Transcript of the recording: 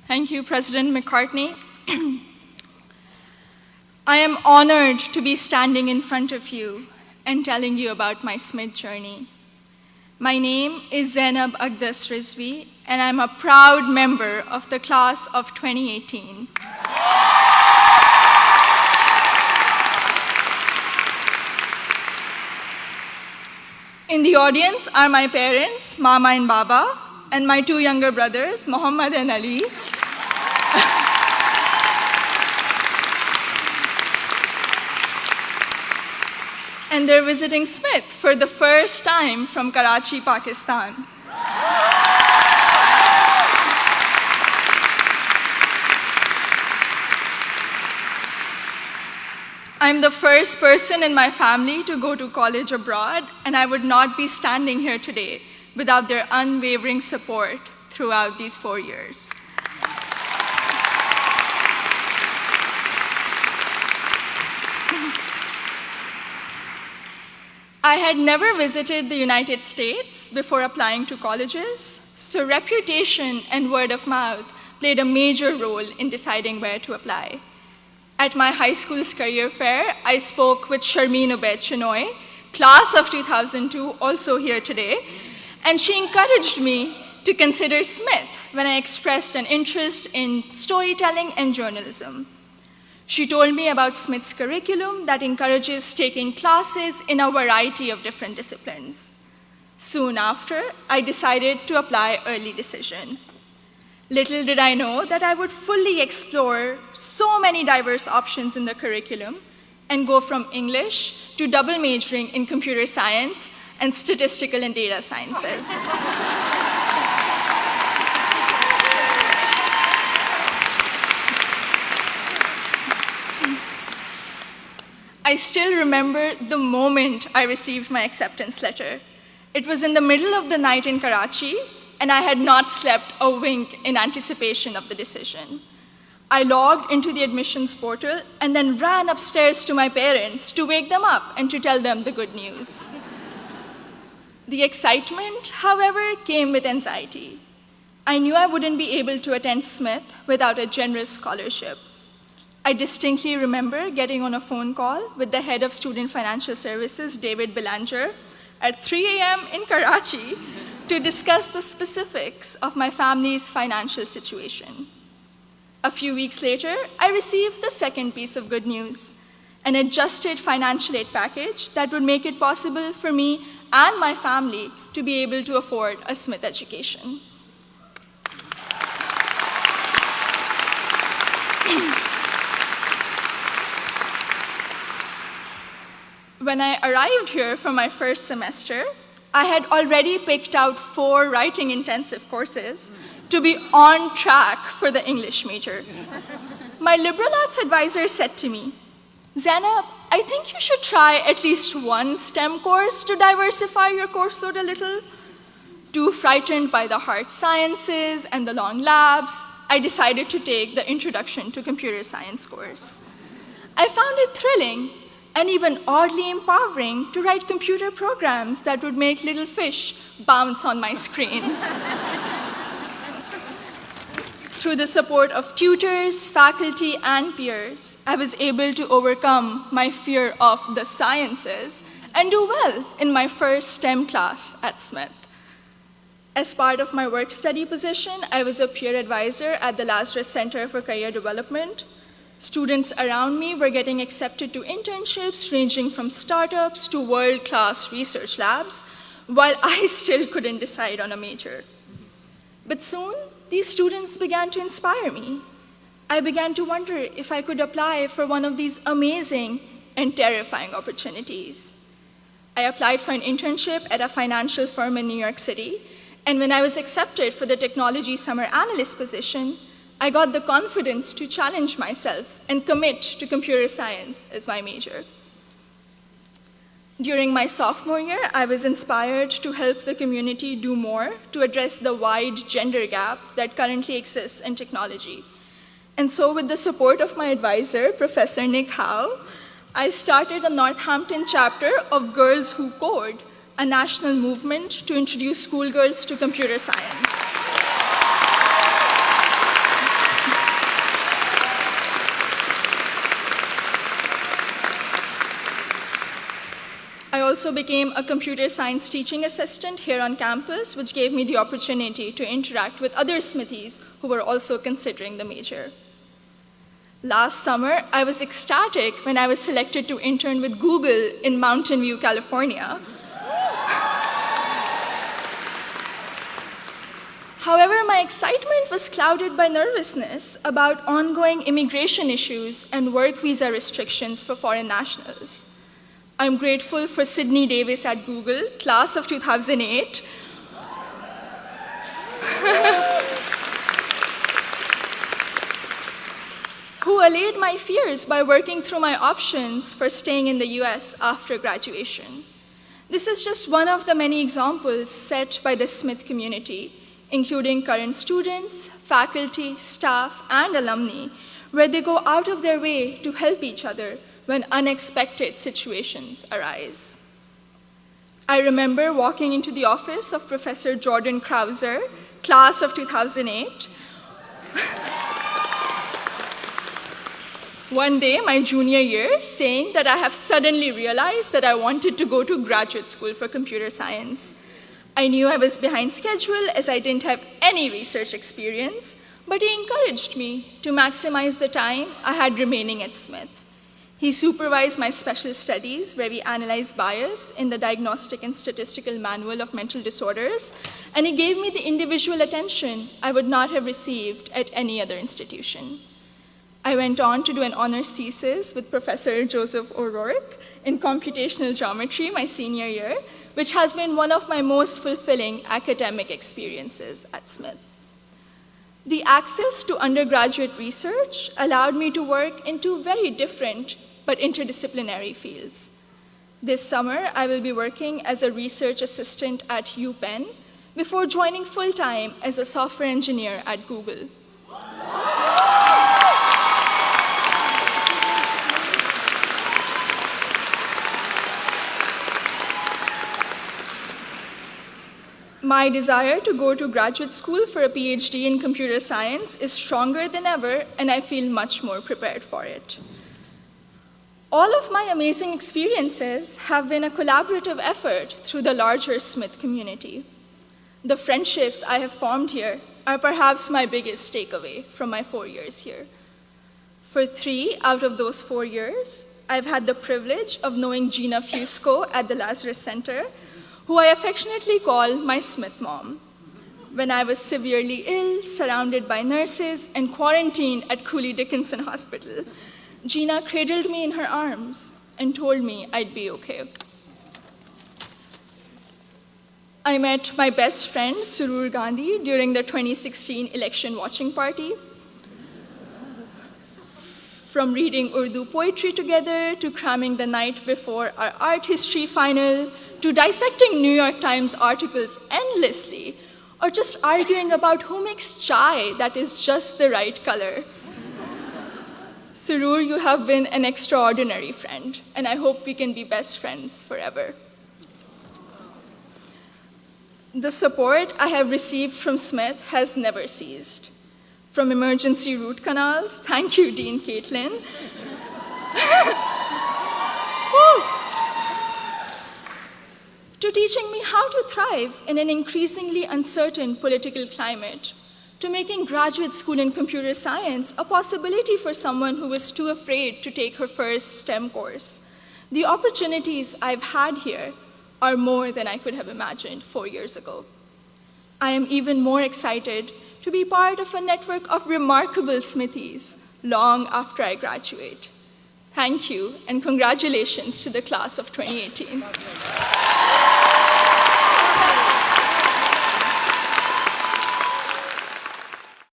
Thank you, President McCartney. I am honored to be standing in front of you and telling you about my Smith journey. My name is Zainab Aqdas Rizvi, and I'm a proud member of the class of 2018. In the audience are my parents, Mama and Baba, and my two younger brothers, Muhammad and Ali. And they're visiting Smith for the first time from Karachi, Pakistan. I'm the first person in my family to go to college abroad, and I would not be standing here today without their unwavering support throughout these 4 years. I had never visited the United States before applying to colleges, so reputation and word of mouth played a major role in deciding where to apply. At my high school's career fair, I spoke with Sharmeen Ubaid Chinoy, class of 2002, also here today, and she encouraged me to consider Smith when I expressed an interest in storytelling and journalism. She told me about Smith's curriculum that encourages taking classes in a variety of different disciplines. Soon after, I decided to apply early decision. Little did I know that I would fully explore so many diverse options in the curriculum and go from English to double majoring in computer science and statistical and data sciences. I still remember the moment I received my acceptance letter. It was in the middle of the night in Karachi, and I had not slept a wink in anticipation of the decision. I logged into the admissions portal and then ran upstairs to my parents to wake them up and to tell them the good news. The excitement, however, came with anxiety. I knew I wouldn't be able to attend Smith without a generous scholarship. I distinctly remember getting on a phone call with the head of Student Financial Services, David Belanger, at 3 a.m. in Karachi to discuss the specifics of my family's financial situation. A few weeks later, I received the second piece of good news, an adjusted financial aid package that would make it possible for me and my family to be able to afford a Smith education. When I arrived here for my first semester, I had already picked out 4 writing-intensive courses to be on track for the English major. My liberal arts advisor said to me, "Zainab, I think you should try at least one STEM course to diversify your course load a little." Too frightened by the hard sciences and the long labs, I decided to take the Introduction to Computer Science course. I found it thrilling and even oddly empowering to write computer programs that would make little fish bounce on my screen. Through the support of tutors, faculty, and peers, I was able to overcome my fear of the sciences and do well in my first STEM class at Smith. As part of my work-study position, I was a peer advisor at the Lazarus Center for Career Development. Students around me were getting accepted to internships ranging from startups to world-class research labs, while I still couldn't decide on a major. But soon, these students began to inspire me. I began to wonder if I could apply for one of these amazing and terrifying opportunities. I applied for an internship at a financial firm in New York City, and when I was accepted for the technology summer analyst position, I got the confidence to challenge myself and commit to computer science as my major. During my sophomore year, I was inspired to help the community do more to address the wide gender gap that currently exists in technology. And so with the support of my advisor, Professor Nick Howe, I started a Northampton chapter of Girls Who Code, a national movement to introduce schoolgirls to computer science. also became a computer science teaching assistant here on campus, which gave me the opportunity to interact with other Smithies who were also considering the major. Last summer, I was ecstatic when I was selected to intern with Google in Mountain View, California. However, my excitement was clouded by nervousness about ongoing immigration issues and work visa restrictions for foreign nationals. I'm grateful for Sydney Davis at Google, class of 2008, who allayed my fears by working through my options for staying in the US after graduation. This is just one of the many examples set by the Smith community, including current students, faculty, staff, and alumni, where they go out of their way to help each other when unexpected situations arise. I remember walking into the office of Professor Jordan Krauser, class of 2008, one day, my junior year, saying that I have suddenly realized that I wanted to go to graduate school for computer science. I knew I was behind schedule as I didn't have any research experience, but he encouraged me to maximize the time I had remaining at Smith. He supervised my special studies, where we analyzed bias in the Diagnostic and Statistical Manual of Mental Disorders, and he gave me the individual attention I would not have received at any other institution. I went on to do an honors thesis with Professor Joseph O'Rourke in computational geometry my senior year, which has been one of my most fulfilling academic experiences at Smith. The access to undergraduate research allowed me to work in two very different but interdisciplinary fields. This summer, I will be working as a research assistant at UPenn before joining full-time as a software engineer at Google. My desire to go to graduate school for a PhD in computer science is stronger than ever, and I feel much more prepared for it. All of my amazing experiences have been a collaborative effort through the larger Smith community. The friendships I have formed here are perhaps my biggest takeaway from my 4 years here. For 3 out of those 4 years, I've had the privilege of knowing Gina Fusco at the Lazarus Center, who I affectionately call my Smith mom. When I was severely ill, surrounded by nurses, and quarantined at Cooley Dickinson Hospital, Gina cradled me in her arms and told me I'd be okay. I met my best friend, Surur Gandhi, during the 2016 election watching party. From reading Urdu poetry together, to cramming the night before our art history final, to dissecting New York Times articles endlessly, or just arguing about who makes chai that is just the right color. Surur, you have been an extraordinary friend, and I hope we can be best friends forever. The support I have received from Smith has never ceased. From emergency root canals, thank you, Dean Caitlin, to teaching me how to thrive in an increasingly uncertain political climate, to making graduate school in computer science a possibility for someone who was too afraid to take her first STEM course. The opportunities I've had here are more than I could have imagined 4 years ago. I am even more excited to be part of a network of remarkable Smithies long after I graduate. Thank you, and congratulations to the class of 2018.